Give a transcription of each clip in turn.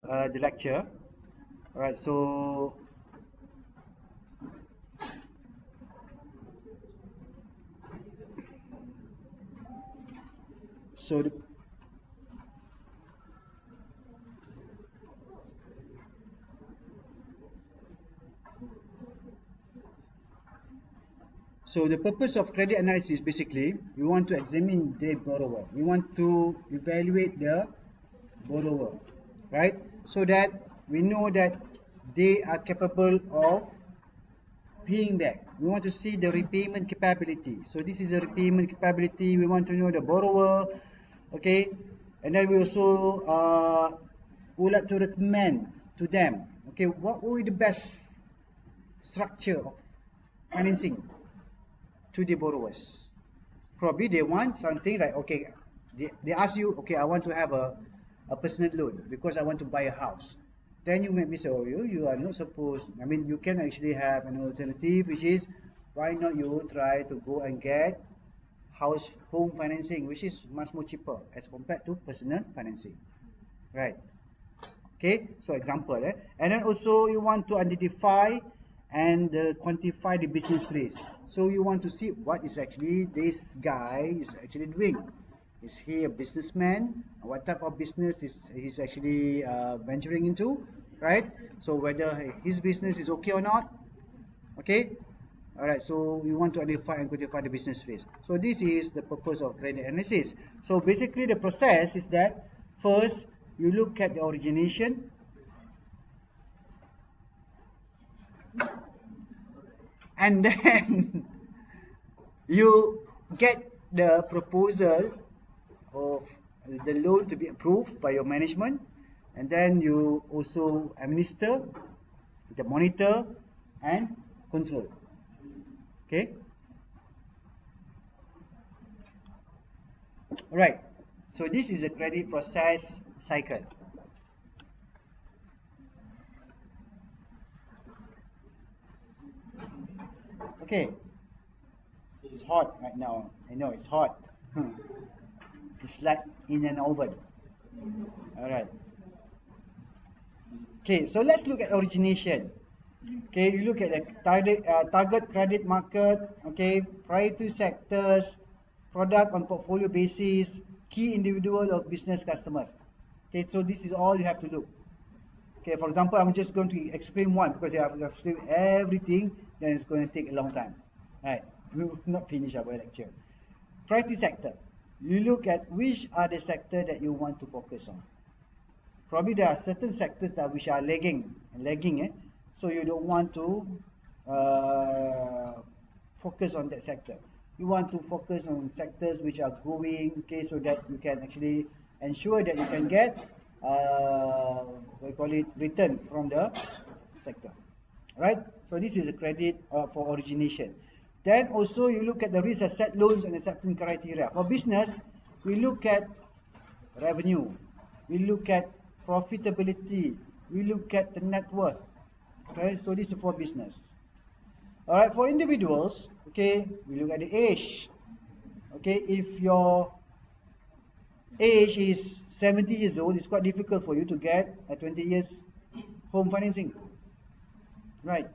the lecture. All right, so the purpose of credit analysis, basically, we want to examine the borrower. We want to evaluate the borrower, right? So that we know that they are capable of paying back. We want to see the repayment capability. So this is the repayment capability. We want to know the borrower, okay? And then we also would like to recommend to them, okay, what will be the best structure of financing to the borrowers. Probably they want something like, okay, they ask you, okay, I want to have a personal loan because I want to buy a house. Then you maybe say, oh, you are not supposed, I mean, you can actually have an alternative, which is, why not you try to go and get home financing, which is much more cheaper as compared to personal financing, right? Okay, so example, and then also you want to identify and quantify the business risk. So you want to see what is actually this guy is actually doing. Is he a businessman? What type of business is he's actually venturing into, right? So whether his business is okay or not. Okay, all right. So we want to identify and quantify the business risk. So this is the purpose of credit analysis. So basically, the process is that first you look at the origination. And then you get the proposal of the loan to be approved by your management, and then you also administer, the monitor and control. Okay. All right. So this is a credit process cycle. Okay, it's hot right now. I know it's hot. It's like in an oven. All right. Okay, so let's look at origination. Okay, you look at the target credit market. Okay, priority sectors, product on portfolio basis, key individual or business customers. Okay, so this is all you have to look. Okay, for example, I'm just going to explain one because I have to explain everything, then it's going to take a long time. Right, we will not finish our lecture. Priority sector. You look at which are the sector that you want to focus on. Probably there are certain sectors that which are lagging, so you don't want to focus on that sector. You want to focus on sectors which are growing, okay, so that you can actually ensure that you can get we call it return from the sector, right? So this is a credit for origination. Then also you look at the risk asset loans and acceptance criteria. For business, we look at revenue, we look at profitability, we look at the net worth. Okay, so this is for business. All right, for individuals, okay, we look at the age. Okay, if your age is 70 years old, it's quite difficult for you to get a 20 years home financing, right?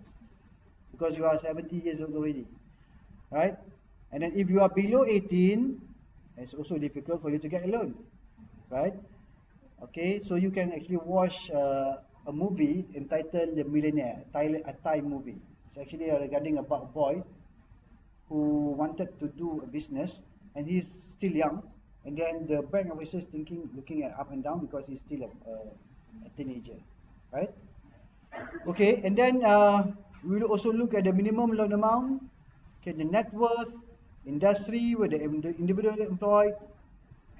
Because you are 70 years old already, right? And then if you are below 18, it's also difficult for you to get a loan, right? Okay, so you can actually watch a movie entitled The Millionaire, a Thai movie. It's actually regarding about a boy who wanted to do a business, and he's still young. And then the bank officer is looking at up and down because he's still a teenager, right? Okay, and then we will also look at the minimum loan amount, okay, the net worth, industry where the individual employed,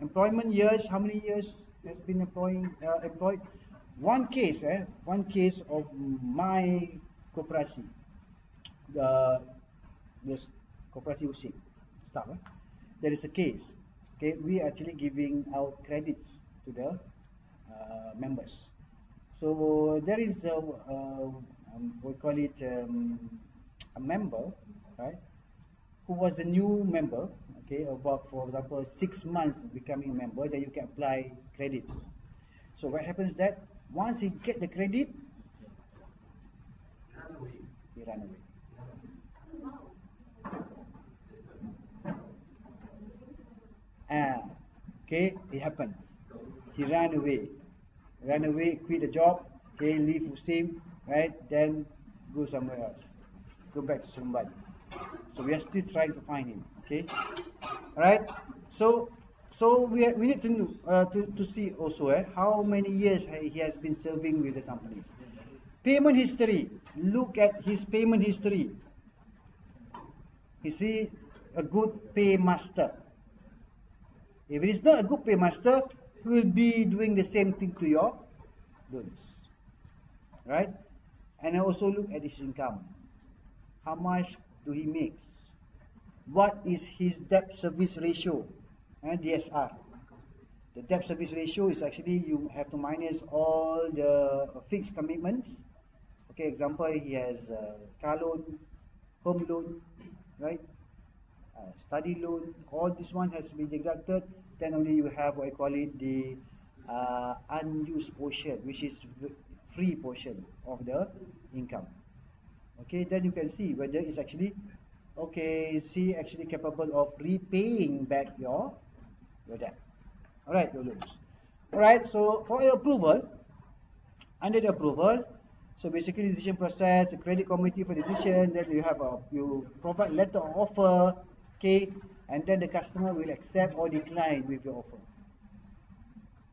employment years, how many years has been employed. One case of my koperasi, the koperasi usik staff. There is a case. Okay, we are actually giving out credits to the members. So there is we call it a member, right, who was a new member. Okay, about, for example, 6 months becoming a member, then you can apply credit. So what happens that Once he get the credit, he run away. Okay, it happens. He ran away, quit the job, okay, leave Musim, right? Then go somewhere else, go back to somebody. So we are still trying to find him. Okay, all right. So we need to know, to see also how many years he has been serving with the companies. Payment history. Look at his payment history. Is he a good paymaster? If it is not a good paymaster, he will be doing the same thing to your loans, right? And also look at his income. How much do he makes? What is his debt service ratio? And DSR. The debt service ratio is actually you have to minus all the fixed commitments. Okay, example, he has car loan, home loan, right? Study loan, all this one has to be deducted. Then only you have what I call it the unused portion, which is free portion of the income. Okay, then you can see whether it's actually okay. Is he actually capable of repaying back your debt? All right, your loans. All right. So for your approval, under the approval, so basically decision process, the credit committee for the decision. Then you have you provide letter of offer. Okay, and then the customer will accept or decline with your offer.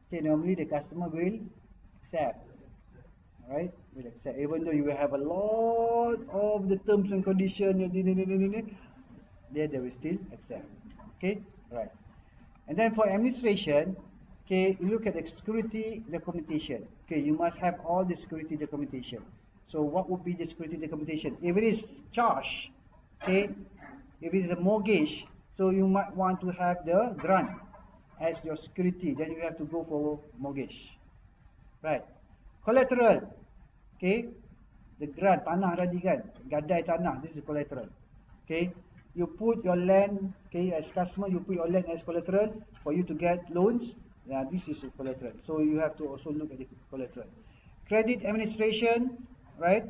Okay, normally the customer will accept. Alright, will accept. Even though you will have a lot of the terms and conditions, they will still accept. Okay, right. And then for administration, okay, you look at the security documentation. Okay, you must have all the security documentation. So what would be the security documentation? If it is charge, okay, if it is a mortgage, so you might want to have the grant as your security. Then you have to go for mortgage, right? Collateral, okay, the grant tanah tadi kan, gadai tanah, this is collateral. Okay, you put your land, okay, as customer you put your land as collateral for you to get loans. Yeah, this is a collateral. So you have to also look at the collateral. Credit administration, right?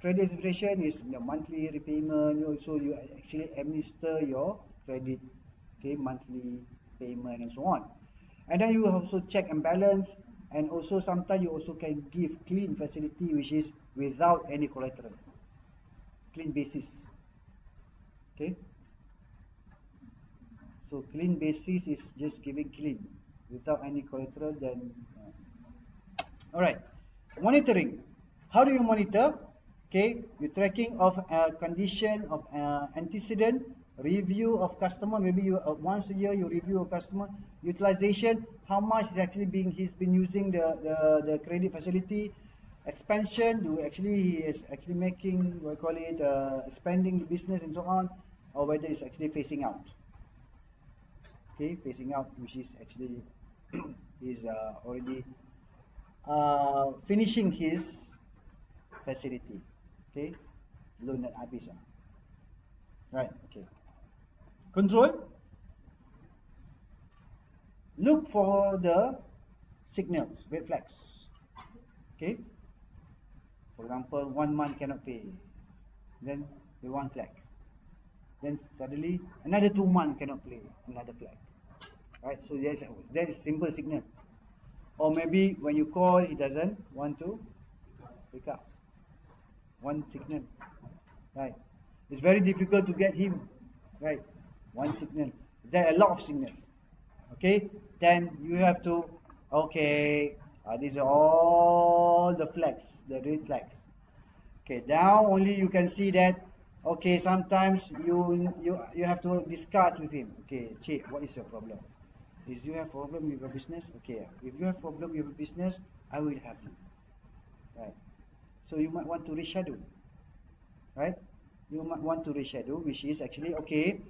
Credit administration is your monthly repayment. Also you actually administer your credit, okay, monthly payment and so on. And then you also check and balance, and also sometimes you also can give clean facility, which is without any collateral, clean basis. Okay, so clean basis is just giving clean without any collateral. Then all right, monitoring. How do you monitor? Okay, you're tracking of condition of antecedent, review of customer. Maybe you once a year you review a customer utilization. How much is actually he's been using the credit facility. Expansion, he is actually making what I call it expanding the business and so on, or whether it's actually phasing out. Okay, phasing out, which is actually is already finishing his facility. Okay, loan that habis lah. Right, okay. Control. Look for the signals, red flags. Okay. For example, 1 month cannot pay. Then the one flag. Then suddenly another 2 months cannot pay, another flag. Right, so that is simple signal. Or maybe when you call, he doesn't want to pick up. One signal, right? It's very difficult to get him, right? One signal. There are a lot of signals. Okay, then you have to, okay, these are all the flags, the red flags. Okay, now only you can see that. Okay, sometimes you have to discuss with him. Okay, Cik, what is your problem? Is you have problem with your business? Okay, if you have problem with your business, I will help you. Right. So you might want to reschedule, right? You might want to reschedule, which is actually okay.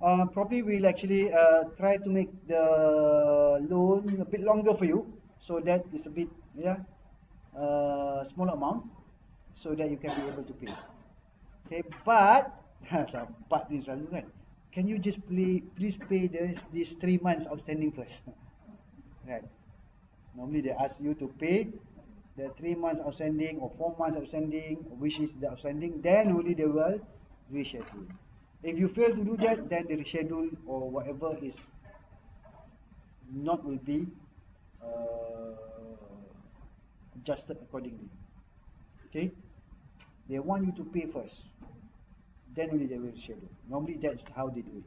Probably we'll actually try to make the loan a bit longer for you, so that is a bit small amount, so that you can be able to pay. Okay, but but this selalu kan, can you just please pay these 3 months outstanding first, right? Normally they ask you to pay the 3 months outstanding or 4 months outstanding, which is the outstanding, then only they will reschedule. If you fail to do that, then the reschedule or whatever is not will be adjusted accordingly. Okay, they want you to pay first, then only they will reschedule. Normally that's how they do it,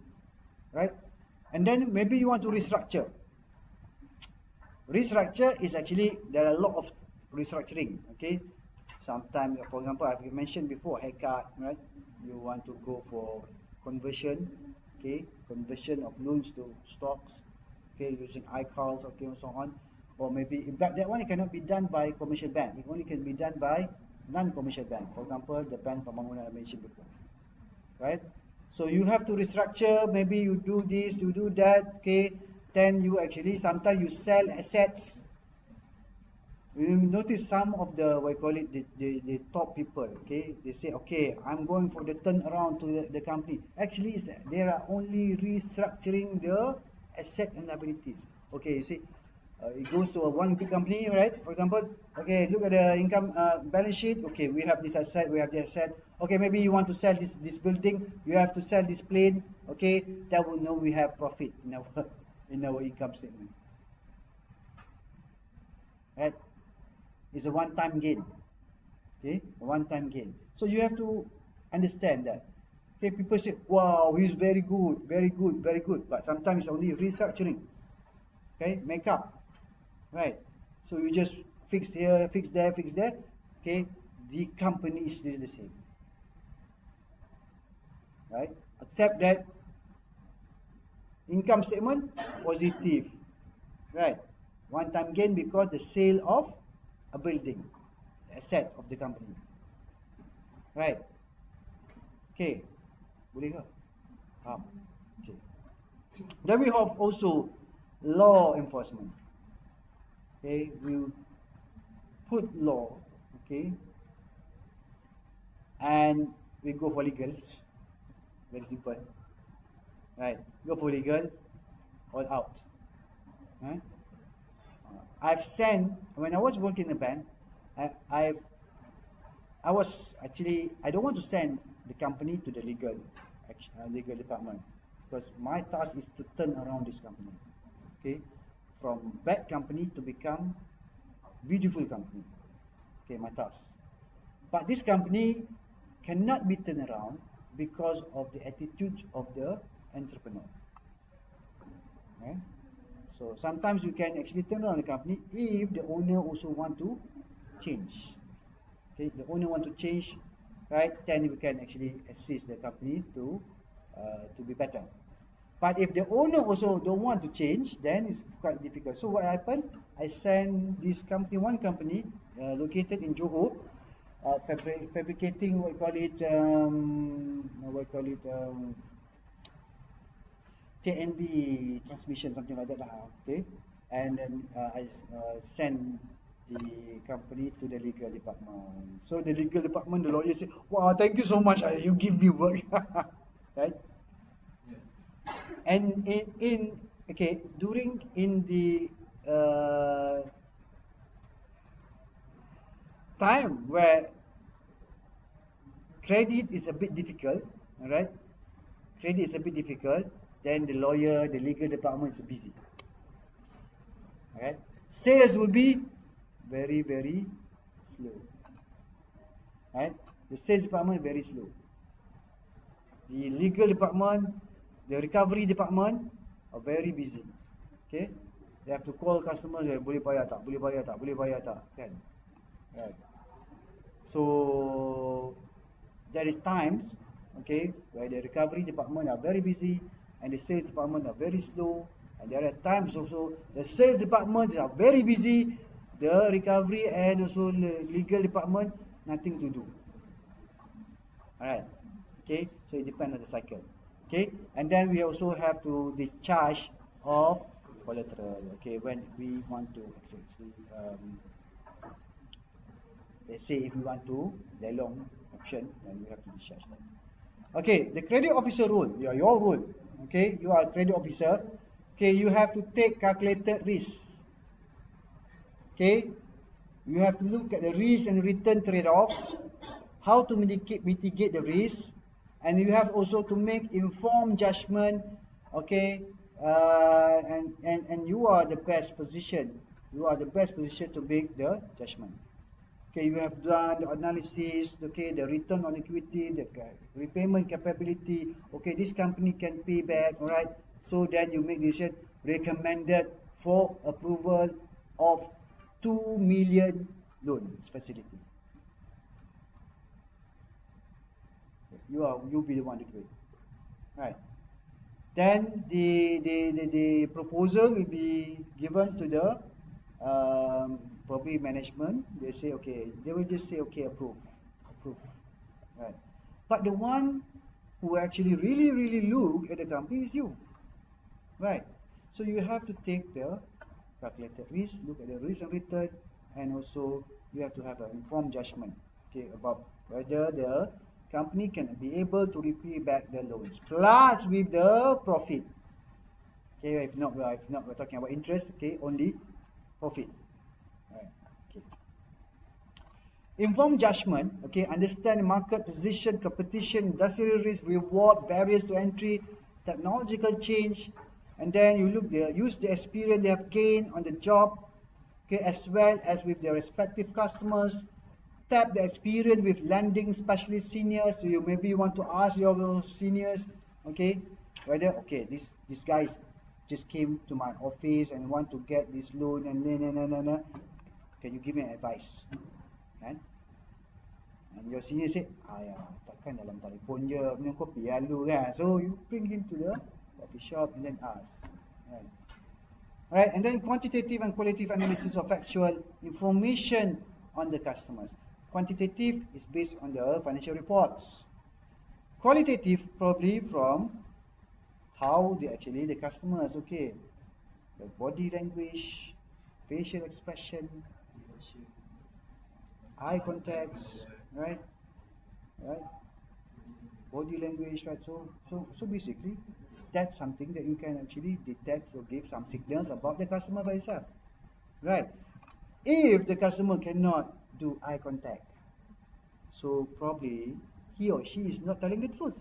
right? And then maybe you want to restructure. Restructure is actually, there are a lot of restructuring. Okay, sometimes, for example, I've mentioned before, haircut, right? You want to go for conversion, okay, conversion of loans to stocks, okay, using iCalls, okay, and so on. Or maybe, but that one cannot be done by commercial bank. It only can be done by non-commercial bank. For example, the bank pembangunan I mentioned before, right? So you have to restructure. Maybe you do this, you do that, okay. Then you actually sometimes you sell assets. You notice some of the, what you call it, the top people, okay, they say, okay, I'm going for the turnaround to the company. Actually, is that they are only restructuring the asset and liabilities. Okay, you see, it goes to one big company, right? For example, okay, look at the income balance sheet. Okay, we have this asset, we have this asset. Okay, maybe you want to sell this building, you have to sell this plane. Okay, that will know we have profit in our income statement, right? It's a one-time gain. Okay, a one-time gain. So you have to understand that. Okay, people say, wow, he's very good, very good, very good. But sometimes it's only restructuring. Okay, make up. Right. So you just fix here, fix there, fix there. Okay, the company is still the same. Right? Except that income statement positive. Right. One-time gain because the sale of a building, asset of the company. Right. Okay. Boleh ke? Faham? Okay. Then we have also law enforcement. Okay, we put law, okay, and we go for legal. Very simple. Right. Go for legal, all out. Right? I've sent, when I was working in the bank, I was actually, I don't want to send the company to the legal department, because my task is to turn around this company, okay, from bad company to become beautiful company. Okay, my task. But this company cannot be turned around because of the attitude of the entrepreneur. Okay? So sometimes you can actually turn around the company if the owner also want to change. Okay, the owner want to change, right? Then we can actually assist the company to be better. But if the owner also don't want to change, then it's quite difficult. So what happened? I sent this company, one company located in Johor, fabricating TNB transmission, something like that. Okay, and then I sent the company to the legal department. So the legal department, the lawyer said, "Wow, thank you so much. You give me work." Right? And during the time where credit is a bit difficult, all right? Credit is a bit difficult. Then the lawyer, the legal department is busy. All right? Sales will be very, very slow. Right? The sales department is very slow. The legal department, the recovery department are very busy. Okay? They have to call customers, boleh bayar tak, boleh bayar tak, boleh bayar tak, kan? Right. So there is times, okay, where the recovery department are very busy and the sales department are very slow, and there are times also the sales department are very busy, the recovery and also the legal department nothing to do. Alright, okay, so it depends on the cycle. Okay, and then we also have to the charge of collateral. Okay, when we want to actually let's say if we want to lelong option, then we have to discharge that. Okay, the credit officer role, your role. Okay, you are a credit officer. Okay, you have to take calculated risk. Okay, You have to look at the risk and return trade-off, how to mitigate the risk, and you have also to make informed judgment. Okay, and you are the best position. You are the best position to make the judgment. Okay, you have done the analysis. Okay, the return on equity, the repayment capability. Okay, this company can pay back. All right. So then you make decision recommended for approval of 2 million loan facility. You be the one to do it, right? Then the proposal will be given to the probably management. They say okay. They will just say okay, approve, right? But the one who actually really look at the company is you, right? So you have to take the calculated risk, look at the risk and return, and also you have to have an informed judgment, okay, about whether the company can be able to repay back the loans, plus with the profit. Okay, if not we're talking about interest. Okay, only profit. Right. Okay. Informed judgment. Okay, understand market position, competition, industrial risk, reward, barriers to entry, technological change, and then you use the experience they have gained on the job, okay, as well as with their respective customers. Tap the experience with lending specialist seniors. So you maybe want to ask your seniors, okay, whether okay this guy just came to my office and want to get this loan and can you give me advice? Kan? And your senior said, takkan dalam telefon je, minum kopi lalu kan. So you bring him to the coffee shop and then ask. Right. Right, and then quantitative and qualitative analysis of actual information on the customers. Quantitative is based on the financial reports. Qualitative probably from how the customers, okay, the body language, facial expression, eye contact, right, body language, right. So basically, that's something that you can actually detect or give some signals about the customer by itself, right? If the customer cannot do eye contact, so probably he or she is not telling the truth,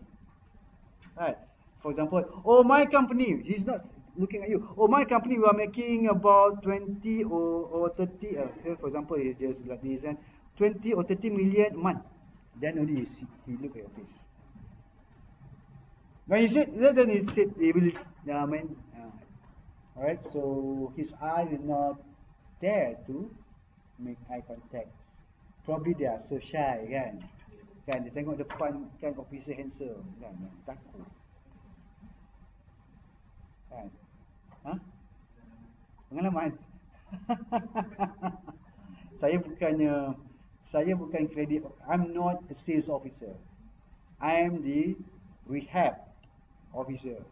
right? For example, oh, my company, he's not looking at you. Oh, my company, we are making about 20 or 30, for example, it's just like this, and 20 or 30 million a month. Then only he look at your face. When he said, then he said, he will, alright, so his eye will not dare to make eye contact. Probably they are so shy, kan? Kan, dia tengok depan, kan, officer handsome, kan, takut. Kan? Ha? Pengalaman? Saya bukan credit, I'm not a sales officer. I am the rehab officer.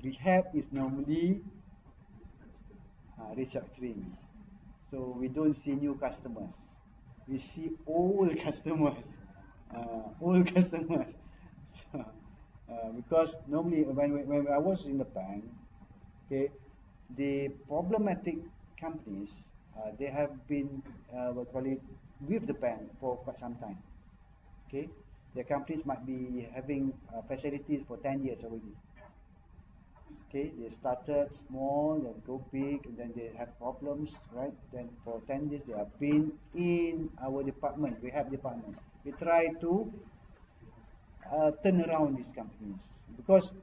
Rehab is normally restructuring. So we don't see new customers. We see old customers. Because normally when I was in the bank, okay, the problematic companies, they have been with the bank for quite some time. Okay, their companies might be having facilities for 10 years already. Okay, they started small, then go big, and then they have problems, right? Then for 10 years they have been in our department, rehab department. We try to turn around these companies, because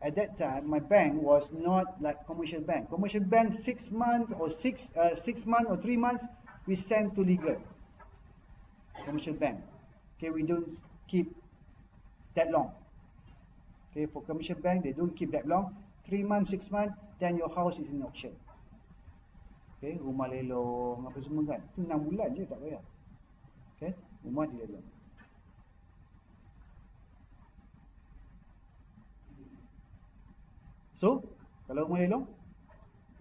at that time my bank was not like commercial bank. Commercial bank 6 months or 3 months we send to legal. Commercial bank, okay, we don't keep that long. Okay, for commercial bank they don't keep that long. 3 months, 6 months, then your house is in auction. Okay, rumah lelong apa semua kan, itu 6 bulan je tak bayar. Okay, rumah dilelong. So, kalau rumah lelong,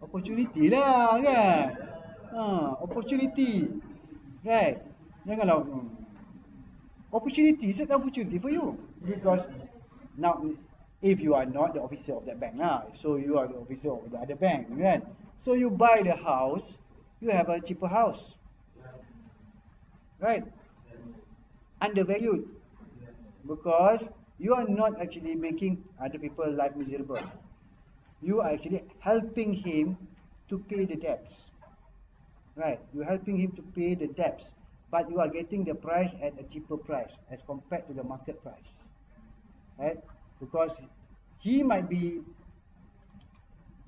opportunity lah kan. Opportunity, right? Janganlah opportunity, is an opportunity for you, because now if you are not the officer of that bank now, so you are the officer of the other bank, right? So you buy the house, you have a cheaper house, right? Undervalued, because you are not actually making other people life miserable. You are actually helping him to pay the debts, right? You're helping him to pay the debts, but you are getting the price at a cheaper price as compared to the market price, right? Because he might be,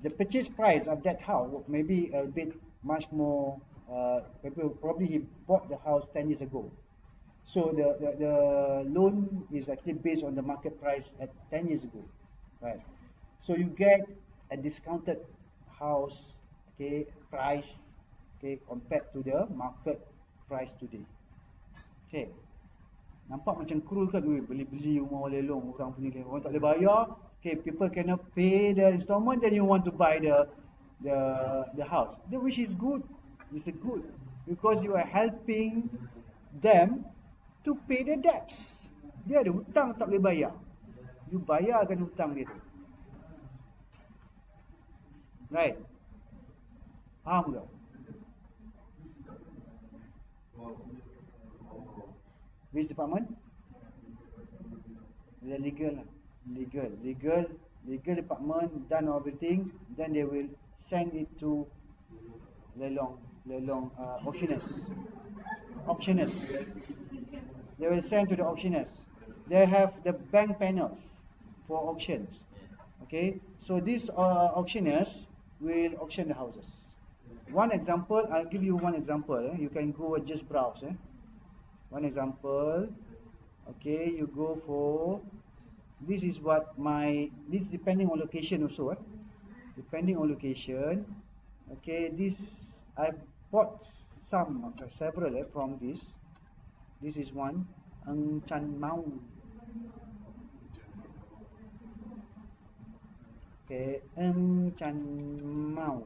the purchase price of that house maybe a bit much more, probably he bought the house 10 years ago. So the loan is actually based on the market price at 10 years ago, right? So you get a discounted house, okay, price, okay, compared to the market price today. Okay. Nampak macam cruel kan, beli rumah lelong, orang punya lelong, orang tak boleh bayar, okay, people cannot pay the installment, then you want to buy the house, which is good. It's a good, because you are helping them to pay the debts. Dia ada hutang tak boleh bayar, you bayarkan hutang dia tu, right? Faham tak? Which department? The legal lah. Legal department done everything, then they will send it to lelong auctioneers. They will send to the auctioneers. They have the bank panels for auctions. Okay, so these auctioneers will auction the houses. One example, I'll give you one example. You can go and just browse. One example. Okay, you go for, this is what this depending on location also. Depending on location. Okay, this I bought several from this. This is one, Ang Chan Mau. Okay, Ang Chan Mau.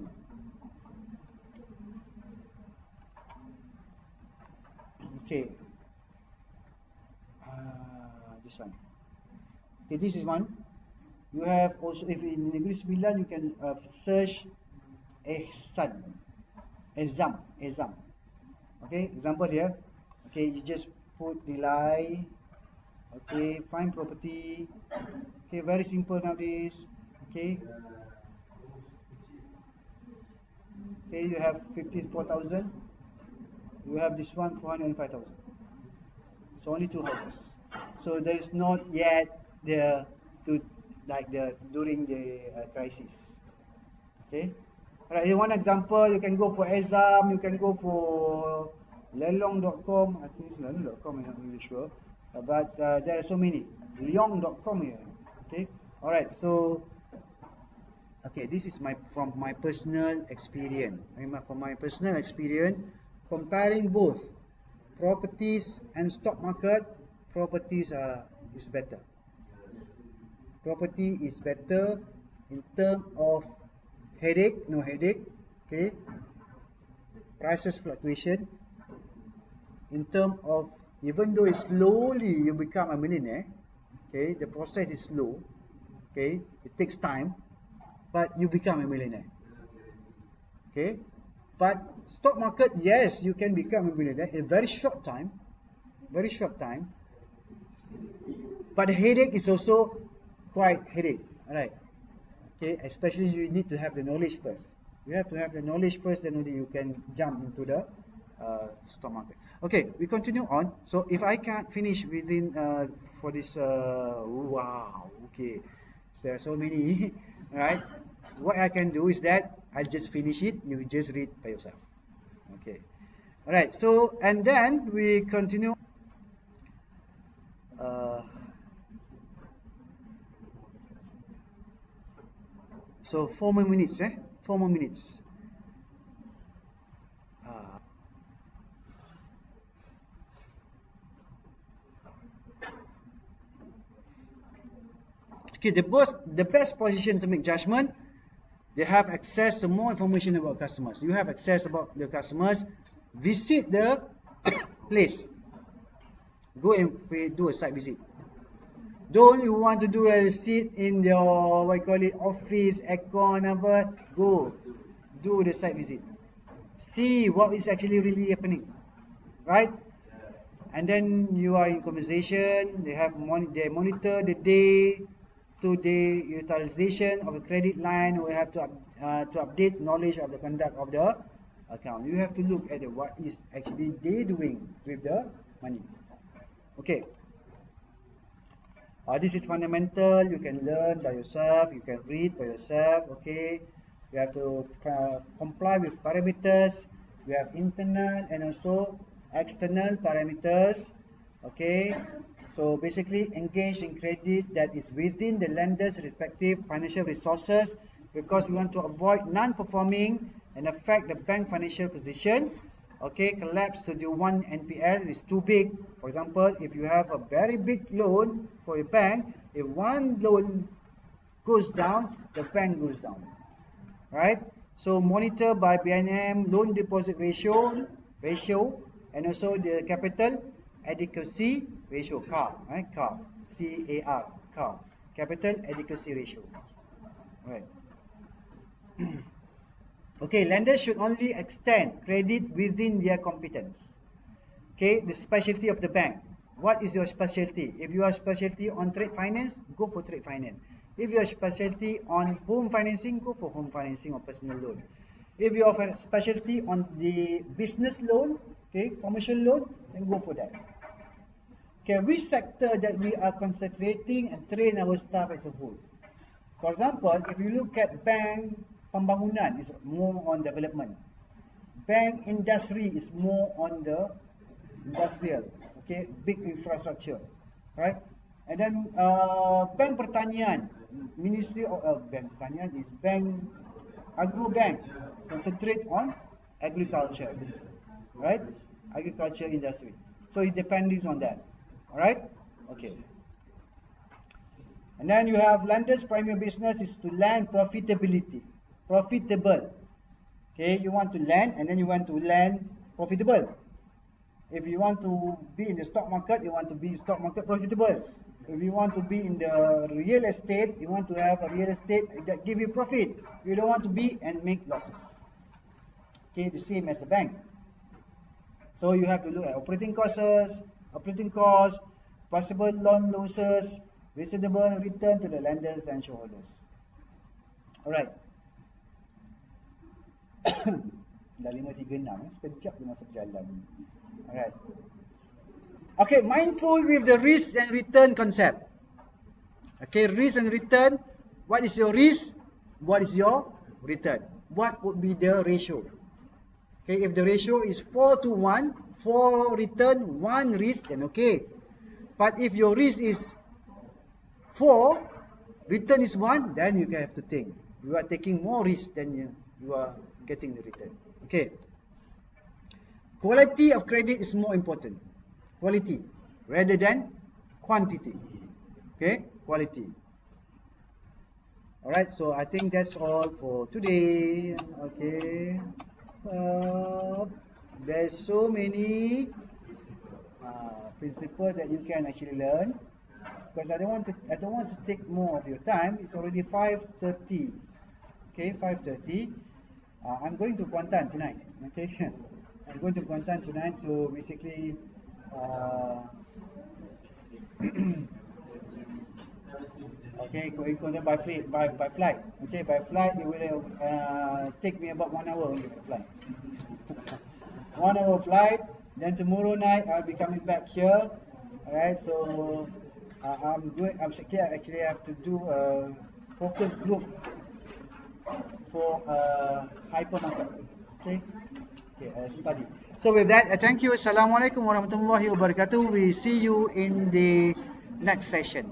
Okay, this one. Okay, this is one. You have also, if in Negeri Sembilan, you can search Exam. Okay, example here. Okay, you just put nilai. Okay, find property. Okay, very simple nowadays. Okay. Okay, you have 54,000. You have this one 405,000. So only two houses. So there is not yet during the crisis. Okay. Alright, one example, you can go for Exam, you can go for lelong.com. I think it's lelong.com, I'm not really sure. But there are so many. Leong.com here. Okay. Alright, so okay, this is from my personal experience. From my personal experience, comparing both properties and stock market, properties is better. Property is better in terms of no headache, okay, prices fluctuation. In terms of, even though it's slowly you become a millionaire, okay, the process is slow, okay, it takes time, but you become a millionaire, okay. But stock market, yes, you can become a millionaire in a very short time, but the headache is also quite headache, alright. Okay, especially you need to have the knowledge first. You have to have the knowledge first, then only you can jump into the stock market. Okay, we continue on. So if I can't finish within for this, wow, okay, so there are so many, right? What I can do is that I'll just finish it. You just read by yourself. Okay, all right. So and then we continue. So 4 more minutes, 4 more minutes. Okay, the best position to make judgment, they have access to more information about customers. You have access about the customers. Visit the place. Go and do a site visit. Don't you want to do a sit in your, what you call it, office, aircon, go do the site visit. See what is actually really happening, right? and then you are in conversation. They monitor the day-to-day utilization of a credit line. We have to update knowledge of the conduct of the account. You have to look at what is actually they doing with the money. Okay. This is fundamental. You can learn by yourself. You can read by yourself. Okay. You have to comply with parameters. We have internal and also external parameters. Okay. So basically, engage in credit that is within the lender's respective financial resources, because we want to avoid non-performing and affect the bank financial position. Okay, collapse to the one NPL is too big. For example, if you have a very big loan for a bank, if one loan goes down, the bank goes down. Right? So monitor by BNM loan deposit ratio, and also the capital adequacy ratio, CAR, right? CAR, C-A-R, CAR, capital adequacy ratio. Right. Okay, lenders should only extend credit within their competence. Okay, the specialty of the bank. What is your specialty? If you are specialty on trade finance, go for trade finance. If you are specialty on home financing, go for home financing or personal loan. If you are specialty on the business loan, okay, commercial loan, then go for that. Okay, which sector that we are concentrating and train our staff as a whole? For example, if you look at bank pembangunan, is more on development. Bank industry is more on the industrial, okay, big infrastructure, right? And then bank pertanian, Ministry of Bank pertanian is bank, agro bank, concentrate on agriculture, right? Agriculture industry. So it depends on that, all right? Okay. And then you have lenders' primary business is to lend profitability. Profitable. Okay, you want to lend and then you want to lend profitable. If you want to be in the stock market, you want to be stock market profitable. If you want to be in the real estate, you want to have a real estate that give you profit. You don't want to be and make losses. Okay, the same as a bank. So you have to look at operating costs, possible loan losses, reasonable return to the lenders and shareholders. Alright. Dah 5.36, sekejap je masa berjalan. Alright. Okay, mindful with the risk and return concept. Okay, risk and return. What is your risk? What is your return? What would be the ratio? Okay, if the ratio is 4:1, 4 return, 1 risk, then okay. But if your risk is 4, return is 1, then you have to think. You are taking more risk than you are getting the return. Okay. Quality of credit is more important. Quality rather than quantity. Okay, quality. Alright, so I think that's all for today. Okay. There's so many principles that you can actually learn. Because I don't want to take more of your time. It's already 5:30. Okay, 5:30. I'm going to Kuantan tonight. Okay, I'm going to Kuantan tonight. So basically, okay, going by flight. Okay, by flight it will take me about 1 hour only by flight. 1 hour flight. Then tomorrow night I'll be coming back here. Alright, so I'm actually have to do a focus group for hypermarket. Okay, study. So with that, thank you. Assalamualaikum warahmatullahi wabarakatuh. We see you in the next session.